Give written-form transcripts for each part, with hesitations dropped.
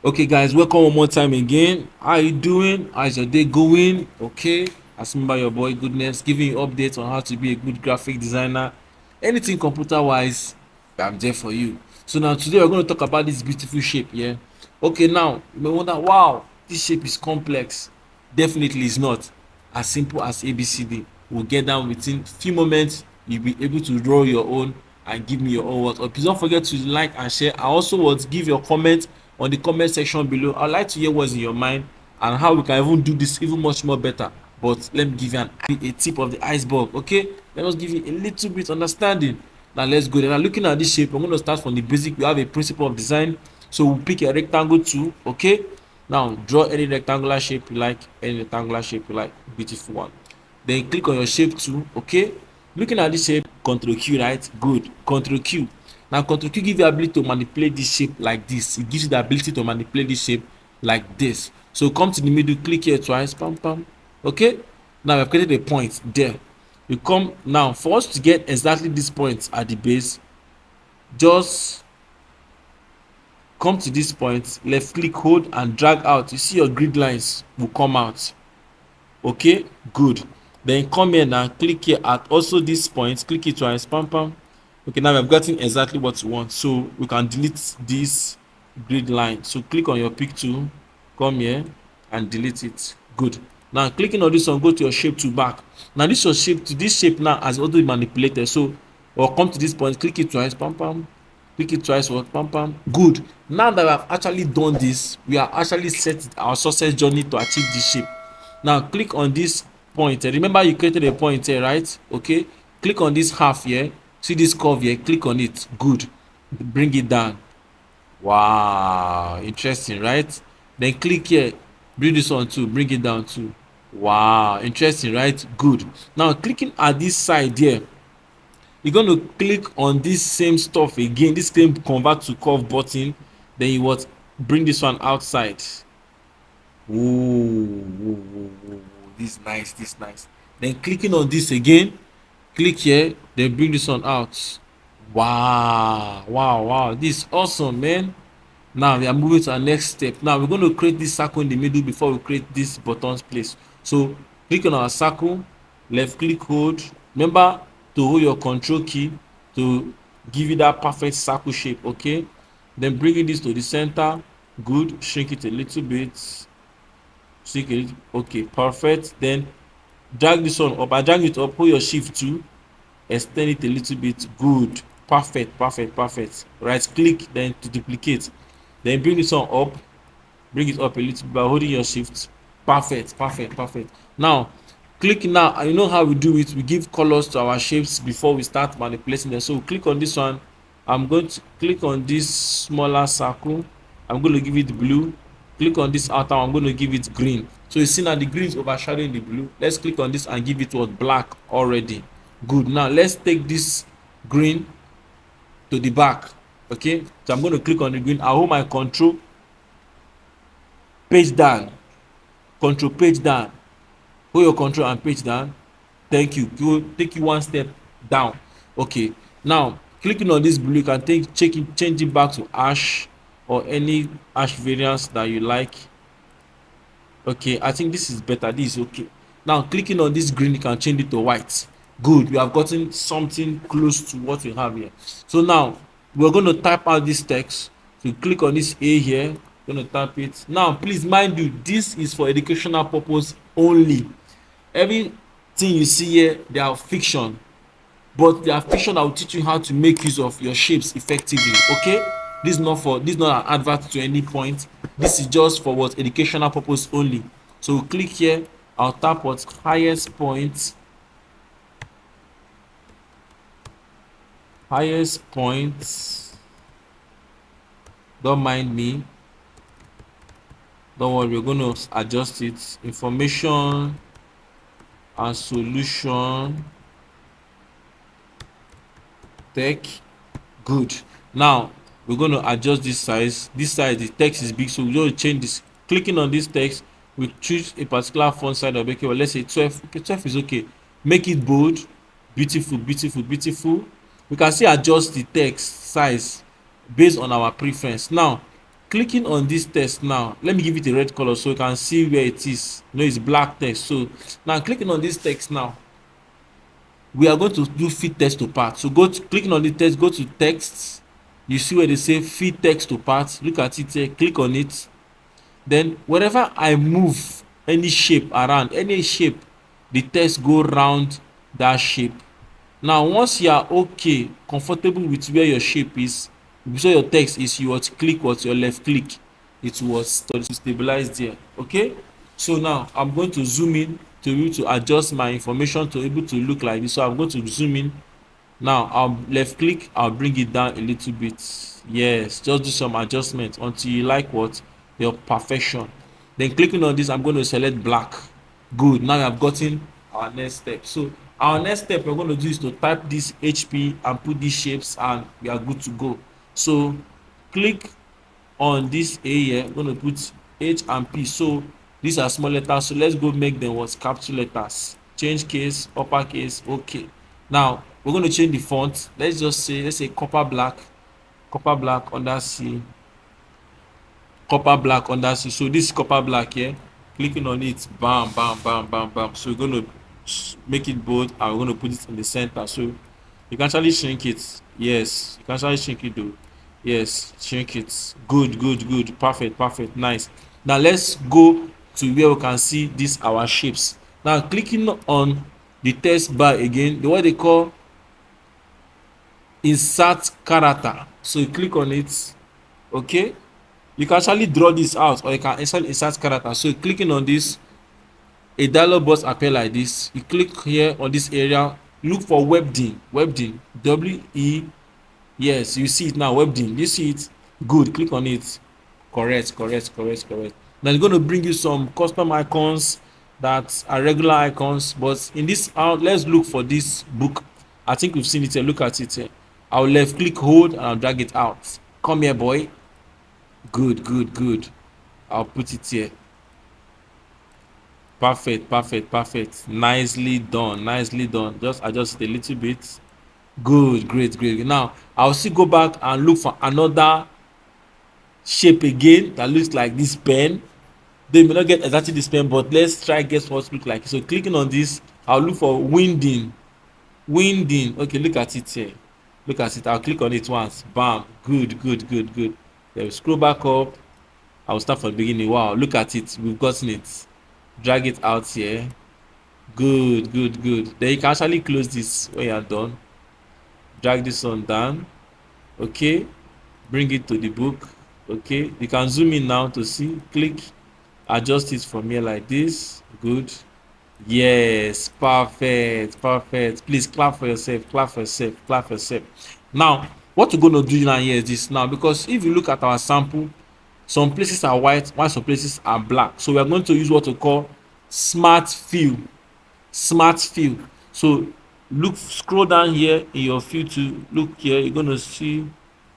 Okay, guys, welcome one more time again. How you doing? How's your day going? Okay, as remember your boy Goodness giving you updates on how to be a good graphic designer. Anything computer wise, I'm there for you. So now today we're going to talk about this beautiful shape. Yeah. Okay, now you may wonder, wow, this shape is complex. Definitely it's not as simple as ABCD. We'll get down within few moments. You'll be able to draw your own and give me your own words. Please don't forget to like and share. I also want give your comment on the comment section below. I'd like to hear what's in your mind and how we can even do this even much more better. But let me give you a tip of the iceberg. Okay, let us give you a little bit understanding. Now let's go there. Now looking at this shape, I'm going to start from the basic. We have a principle of design. So we'll pick a rectangle tool. Okay, now draw any rectangular shape you like, any rectangular shape you like. Beautiful one. Then click on your shape tool. Okay, looking at this shape, Ctrl Q, right? Good. Ctrl Q. Now Ctrl Q gives you the ability to manipulate this shape like this. It gives you the ability to manipulate this shape like this. So come to the middle, click here twice, pam pam. Okay, now we've created a point there. You come now for us to get exactly this point at the base, just come to this point, left click, hold and drag out. You see your grid lines will come out. Okay, good. Then come here now, click here at also this point, click it twice, pam pam. Okay, now we've gotten exactly what you want, so we can delete this grid line. So click on your pick tool, come here and delete it. Good. Now clicking on this one, go to your shape tool back. Now this your shape to this shape now has already manipulated. So or come to this point, click it twice, pam pam. Click it twice, what, pam pam. Good. Now that we have actually done this, we are actually set our success journey to achieve this shape. Now click on this point. Remember you created a point here, right? Okay, click on this half here. See this curve here, click on it. Good. Bring it down. Wow, interesting, right? Then click here, bring this one too, bring it down too. Wow, interesting, right? Good. Now clicking at this side here, you're going to click on this same stuff again, this same convert to curve button. Then you what, bring this one outside. Ooh, this is nice, this is nice. Then clicking on this again, click here, then bring this one out. Wow, wow, wow, this is awesome, man. Now we are moving to our next step. Now we're going to create this circle in the middle before we create this buttons place. So click on our circle, left click, hold. Remember to hold your control key to give you that perfect circle shape. Okay, then bringing this to the center. Good. Shrink it a little bit. Shrink it. Okay, perfect. Then drag this one up. I drag it up, hold your shift 2, extend it a little bit. Good. Perfect, perfect, perfect. Right click, then to duplicate. Then bring this one up, bring it up a little bit by holding your shift. Perfect, perfect, perfect. Now click now, and you know how we do it. We give colors to our shapes before we start manipulating them. So click on this one. I'm going to click on this smaller circle. I'm going to give it blue. Click on this outer one. I'm going to give it green. So you see now the green is overshadowing the blue. Let's click on this and give it what, black already. Good. Now let's take this green to the back. Okay, so I'm going to click on the green. I hold my control, page down, control page down, hold your control and page down. Thank you. Take you one step down. Okay, now clicking on this blue, you can change it back to ash or any ash variance that you like. Okay, I think this is better. This is okay. Now clicking on this green, you can change it to white. Good, we have gotten something close to what we have here. So now we're going to type out this text. So click on this A here, going to type it. Now please mind you, this is for educational purpose only. Everything you see here, they are fiction, but they are fiction that will teach you how to make use of your shapes effectively. Okay, this is not an advert to any point. This is just for what, educational purpose only. So click here, I'll tap what, highest point, don't mind me, don't worry, we're going to adjust it. Information and solution tech. Good. Now we're going to adjust this size. This size, the text is big, so we're going to change this. Clicking on this text, we choose a particular font size of, okay, well, let's say 12. Okay, 12 is okay. Make it bold. Beautiful, beautiful, beautiful. We can still adjust the text size based on our preference. Now clicking on this text now, let me give it a red color so you can see where it is. You know, it's black text. So now clicking on this text now, we are going to do fit text to part. So go to clicking on the text, go to text, you see where they say fit text to part, look at it here, click on it. Then wherever I move any shape around, any shape, the text go round that shape. Now once you are okay, comfortable with where your shape is, so your text is, you want to click what your left click, it was to stabilize there. Okay, so now I'm going to zoom in to be able to adjust my information to able to look like this. So I'm going to zoom in. Now I'll left click, I'll bring it down a little bit. Yes, just do some adjustment until you like what your perfection. Then clicking on this, I'm going to select black. Good, now I've gotten our next step. So our next step we're going to do is to type this HP and put these shapes, and we are good to go. So click on this A here, I'm going to put H and P. So these are small letters, so let's go make them what capital letters. Change case, uppercase. Okay, now we're going to change the font. Let's just say, let's say copper black under C, copper black under C. So this is copper black here. Clicking on it, bam bam bam bam bam. So we're going to make it bold and we're going to put it in the center. So you can actually shrink it. Yes, you can actually shrink it though. Yes, shrink it. Good, good, good. Perfect, perfect. Nice. Now let's go to where we can see these our shapes. Now clicking on the text bar again, the what they call insert character. So you click on it. Okay, you can actually draw this out, or you can insert character. So clicking on this, a dialog box appear like this. You click here on this area, look for webdin, W-E. Yes, you see it now, webdin. You see it? Good, click on it. Correct. Now it's going to bring you some custom icons that are regular icons, but in this, let's look for this book. I think we've seen it here. Look at it here. I'll left click, hold, and I'll drag it out. Come here, boy. Good. I'll put it here. Perfect. Nicely done. Just adjust it a little bit. Good, great. Now I'll still go back and look for another shape again that looks like this pen. They may not get exactly this pen, but let's try guess what it look like. So clicking on this, I'll look for winding. Okay, look at it here. Look at it. I'll click on it once. Bam. Good. Then we scroll back up. I'll start from the beginning. Wow, look at it. We've gotten it. Drag it out here. Good. Then you can actually close this when you're done. Drag this one down. Okay, bring it to the book. Okay, you can zoom in now to see. Click, adjust it from here like this. Good. Yes, perfect. Please clap for yourself. Now what we're going to do now here is this. Now, because if you look at our sample, some places are white while some places are black. So we are going to use what we call smart fill. So look, scroll down here in your fill to look here. You're going to see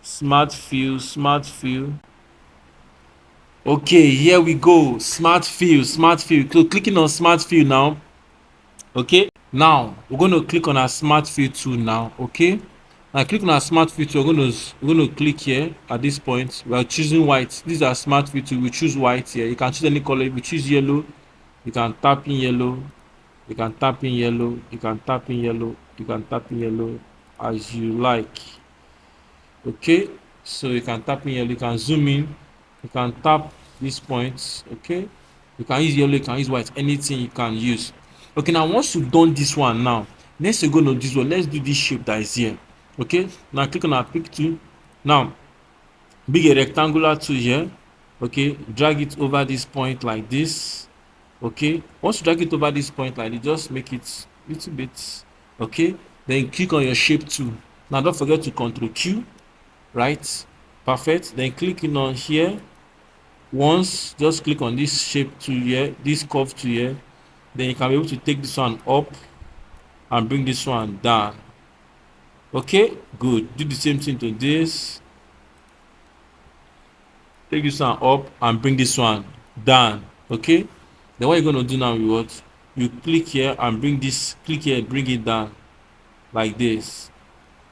smart fill. Okay, here we go. Smart fill. So clicking on smart fill now. Okay, now we're going to click on our smart fill tool now. Okay, now click on our smart fill tool. We're going to click here at this point. We are choosing white. These are smart fill tool. We choose white here. You can choose any color. If you choose yellow, you can tap in yellow. You can tap in yellow as you like. Okay, so you can tap in yellow, you can zoom in, you can tap these points. Okay, you can use yellow, you can use white, anything you can use. Okay, now once you've done this one, now next you're going to do this one. Let's do this shape that is here. Okay, now click on our pick tool. Now big a rectangular tool here. Okay, drag it over this point like this. Okay, once you drag it over this point like this, just make it a little bit. Okay, then click on your shape tool. Now don't forget to Ctrl Q, right? Perfect. Then clicking on here once, just click on this shape tool here, this curve tool here. Then you can be able to take this one up and bring this one down. Okay, good. Do the same thing to this. Take this one up and bring this one down. Okay, then what you're going to do now is what? You click here and bring this, click here, bring it down like this.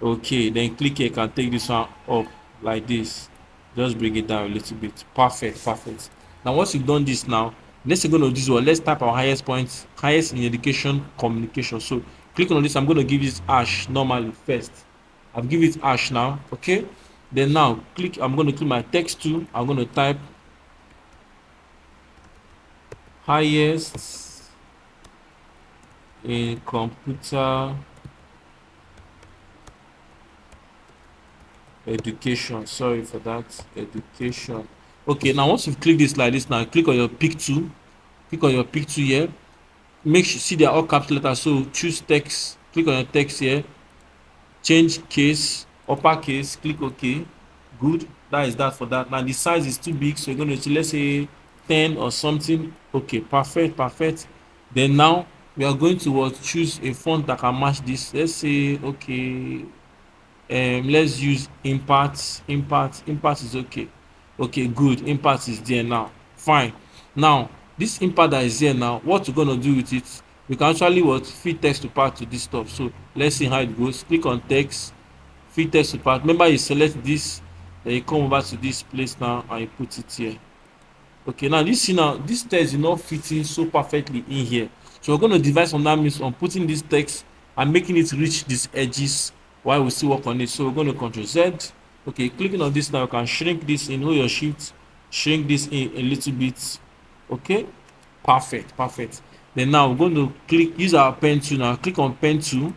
Okay, then click here, can take this one up like this. Just bring it down a little bit. Perfect. Now once you've done this, now let's go to this one. Let's type our highest point, highest in education communication. So click on this. I'm going to give this hash normally first. I've given it hash now. Okay, then now click. I'm going to click my text tool. I'm going to type highest in computer education. Sorry for that. Education. Okay, now once you've clicked this like this, now click on your pick tool. Click on your pick tool here. Make sure see they are all caps letters. So choose text. Click on your text here. Change case, uppercase. Click OK. Good. That is that for that. Now the size is too big, so you're going to let's say 10 or something. Okay, perfect. Then now we are going to choose a font that can match this. Let's say okay. Let's use impact is okay. Okay, good. Impact is there now. Fine. Now this impact that is here now, what we're going to do with it, we can actually feed text to part to this stuff. So let's see how it goes. Click on text, feed text to part. Remember, you select this, then you come over to this place now and you put it here. Okay, now this text is not fitting so perfectly in here, so we're going to devise some that means on putting this text and making it reach these edges while we still work on it. So we're going to Ctrl Z. Okay, clicking on this now, you can shrink this in, hold your shift, shrink this in a little bit. Okay, perfect. Then now we're going to use our pen tool. Now click on pen tool.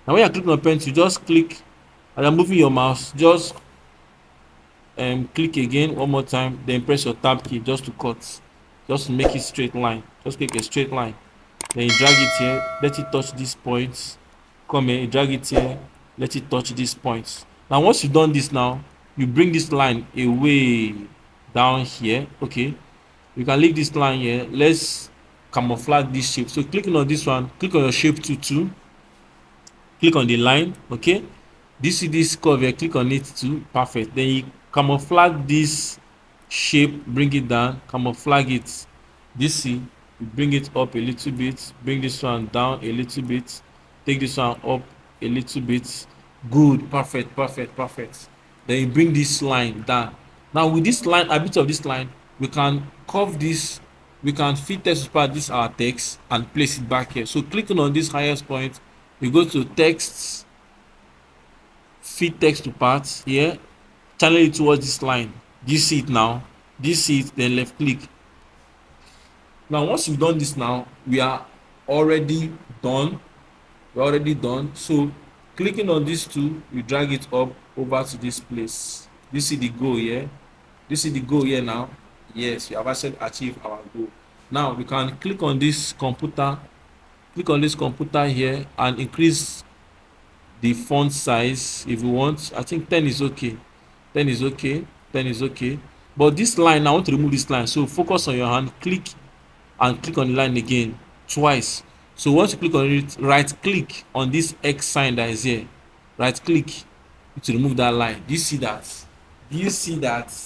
Now when you're clicking on pen tool, just click, as you're moving your mouse, just click again one more time, then press your tab key just to cut, just to make it straight line. Just click a straight line, then you drag it here, let it touch these points. Come here, you drag it here, let it touch these points. Now once you've done this, now you bring this line away down here. Okay, you can leave this line here. Let's camouflage this shape. So clicking on this one, click on your shape tool, click on the line. Okay, this curve here, click on it too. Perfect. Then you camouflage this shape, bring it down, camouflage it. This you bring it up a little bit, bring this one down a little bit, take this one up a little bit. Good. Perfect. Then you bring this line down. Now with this line, a bit of this line, we can curve this, we can fit text part this our text and place it back here. So clicking on this highest point, we go to text, fit text to parts here, channel it towards this line. Do you see it now? Do you see it? Then left click. Now once you've done this, now we are already done. So clicking on this tool, you drag it up over to this place. Do you see the goal here? Do you see the goal here now? Yes, we have actually achieved our goal. Now we can click on this computer here and increase the font size if you want. I think 10 is okay. 10 is okay. But this line, I want to remove this line. So focus on your hand, click on the line again twice. So once you click on it, right click on this X sign that is here. Right click to remove that line. Do you see that?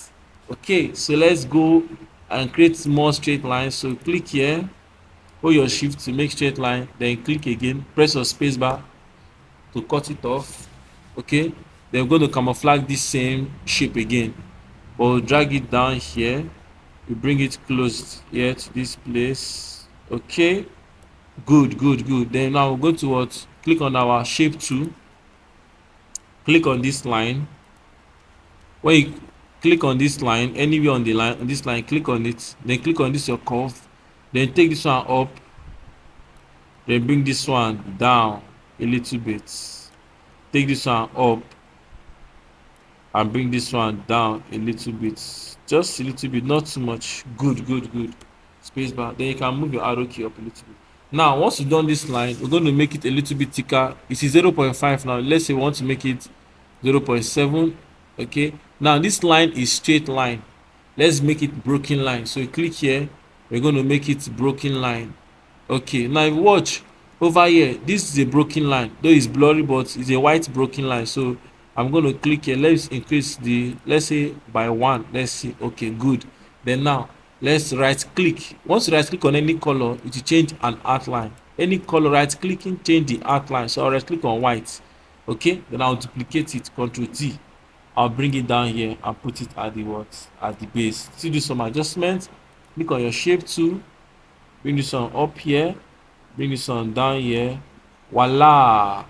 Okay, so let's go and create more straight lines. So click here, hold your shift to make straight line, then click again, press your space bar to cut it off. Okay, then we're going to camouflage this same shape again, but we'll drag it down here, you bring it close here to this place. Okay, good. Then now we're going to click on our shape tool, click on this line. When you click on this line, anywhere on the line, on this line, click on it, then click on this your curve, then take this one up, then bring this one down a little bit, take this one up and bring this one down a little bit, just a little bit, not too much. Good. Space bar, then you can move your arrow key up a little bit. Now once you've done this line, we're going to make it a little bit thicker. It is 0.5 now. Let's say we want to make it 0.7. okay, now this line is straight line, let's make it broken line. So you click here, we're going to make it broken line. Okay, now if you watch over here, this is a broken line, though it's blurry, but it's a white broken line. So I'm going to click here, let's increase the, let's say by 1. Let's see. Okay, good. Then now let's right click. Once you right click on any color, it will change an outline. Any color, right clicking change the outline. So I'll right click on white. Okay, then I'll duplicate it, Ctrl T. I'll bring it down here and put it at the what? At the base. To do some adjustments, click on your shape tool, bring this one up here, bring this one down here. Voila!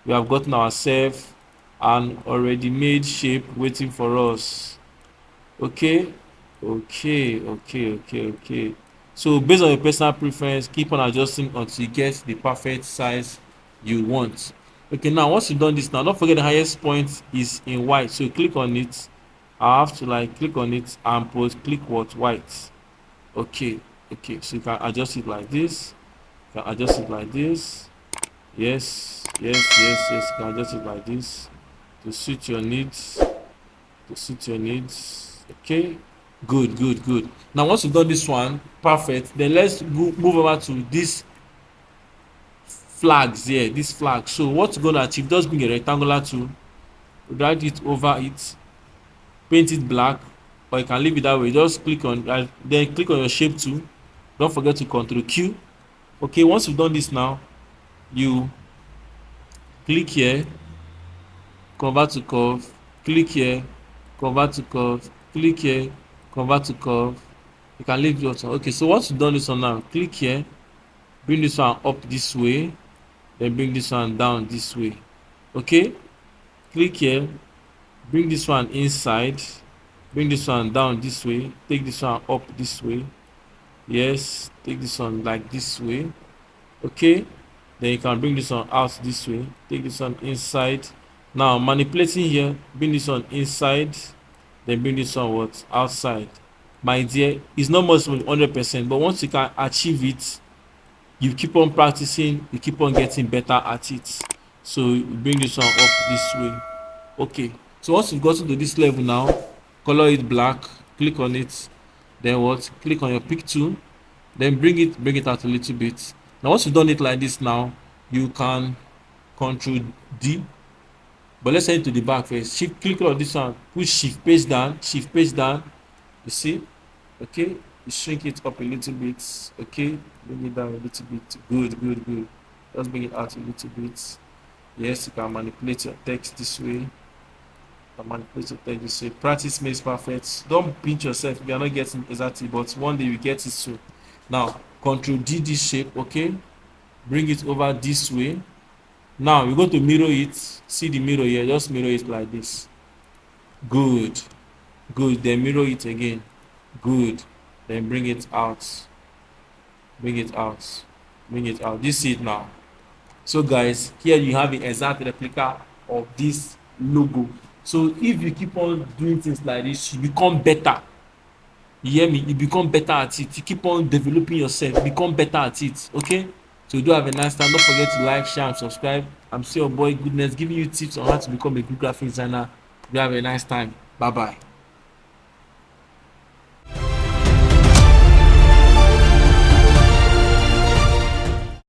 We have gotten ourselves an already made shape waiting for us. Okay, okay. So based on your personal preference, keep on adjusting until you get the perfect size you want. Okay, now once you've done this, now don't forget the highest point is in white, so click on it. I have to like click on it and post click what? White. Okay, so you can adjust it like this, you can adjust it like this. Yes, you can adjust it like this to suit your needs, okay. Good. Now once you've done this one perfect, then let's move over to these flags here, this flag. So what you're going to achieve, just bring a rectangular tool, drag it over it, paint it black, or you can leave it that way. Just click on then click on your shape tool. Don't forget to Ctrl Q. Okay, once you've done this, now you click here, convert to curve, click here, convert to curve, click here, convert to curve. You can leave your one. Okay, so once you've done this one, now click here, bring this one up this way, then bring this one down this way. Okay, click here, bring this one inside, bring this one down this way, take this one up this way. Yes, take this one like this way. Okay, then you can bring this one out this way, take this one inside. Now manipulating here, bring this one inside, then bring this one what? Outside. My dear, it's not much 100%, but once you can achieve it, you keep on practicing, you keep on getting better at it. So you bring this one up this way. Okay, so once you've gotten to this level now, color it black, click on it, then what? Click on your pick tool, then bring it out a little bit. Now once you've done it like this, now you can Control D, but let's head to the back first. Shift, click on this one, push shift page down, you see. Okay, you shrink it up a little bit. Okay, bring it down a little bit. Good. Just bring it out a little bit. Yes, you can manipulate your text this way. Practice makes perfect. Don't pinch yourself if you are not getting exactly, but one day you get it soon. Now Control D this shape. Okay, bring it over this way. Now we're going to mirror it. See the mirror here, just mirror it like this. Good. Then mirror it again. Good. Then bring it out. This is it now. So guys, here you have the exact replica of this logo. So if you keep on doing things like this, you become better. You hear me? You become better at it. You keep on developing yourself, become better at it. Okay, so do have a nice time. Don't forget to like, share and subscribe. I'm still your boy Goodness, giving you tips on how to become a good graphic designer. Do have a nice time. Bye bye.